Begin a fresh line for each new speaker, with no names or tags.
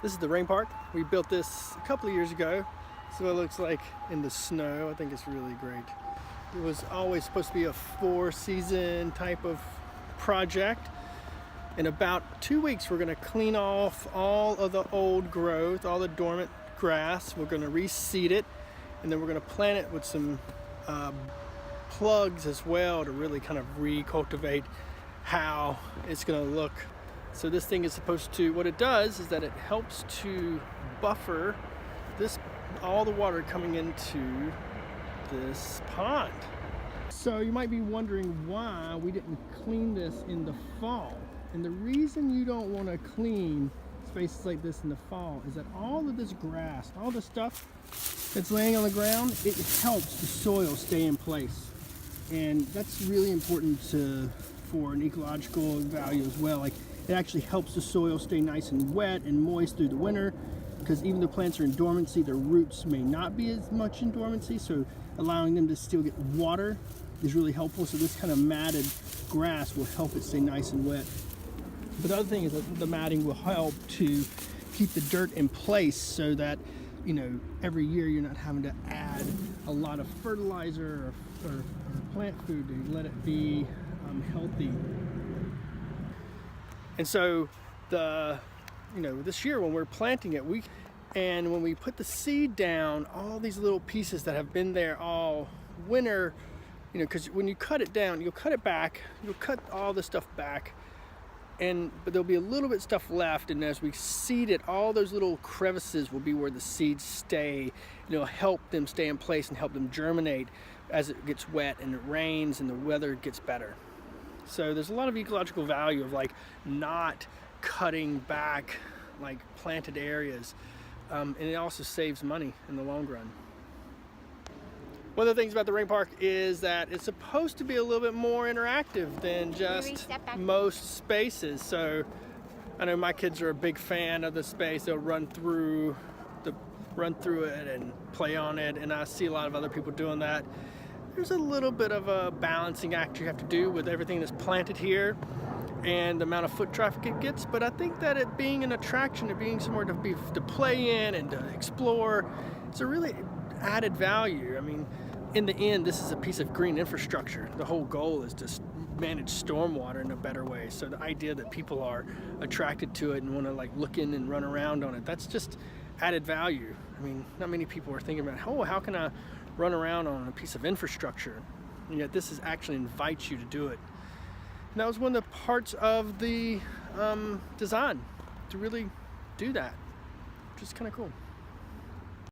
This is the rain park. We built this a couple of years ago. So it looks like in the snow. I think it's really great. It was always supposed to be a 4-season type of project. In about 2 weeks, we're gonna clean off all of the old growth, all the dormant grass. We're gonna reseed it, and then we're gonna plant it with some plugs as well to really kind of recultivate how it's gonna look. So this thing is supposed to, what it does is that it helps to buffer all the water coming into this pond. So you might be wondering why we didn't clean this in the fall. And the reason you don't want to clean spaces like this in the fall is that all of this grass, all the stuff that's laying on the ground, it helps the soil stay in place. And that's really important for an ecological value as well. Like, it actually helps the soil stay nice and wet and moist through the winter, because even though plants are in dormancy, their roots may not be as much in dormancy, so allowing them to still get water is really helpful. So this kind of matted grass will help it stay nice and wet. But the other thing is that the matting will help to keep the dirt in place so that, you know, every year you're not having to add a lot of fertilizer or plant food to let it be healthy. And so this year when we're planting it, when we put the seed down, all these little pieces that have been there all winter, because when you cut it down, you'll cut it back, you'll cut all the stuff back, but there'll be a little bit stuff left, and as we seed it, all those little crevices will be where the seeds stay, and it'll help them stay in place and help them germinate as it gets wet and it rains and the weather gets better. So there's a lot of ecological value of like not cutting back like planted areas, and it also saves money in the long run. One of the things about the rain park is that it's supposed to be a little bit more interactive than just most spaces. So I know my kids are a big fan of the space. They'll run through it and play on it, and I see a lot of other people doing that. There's a little bit of a balancing act you have to do with everything that's planted here and the amount of foot traffic it gets, but I think that it being an attraction, it being somewhere to play in and to explore, it's a really added value. I mean, in the end, this is a piece of green infrastructure. The whole goal is to manage stormwater in a better way. So the idea that people are attracted to it and want to like look in and run around on it, that's just added value. I mean, not many people are thinking about, oh, how can I run around on a piece of infrastructure? And yet this actually invites you to do it. And that was one of the parts of the design, to really do that, which is kind of cool.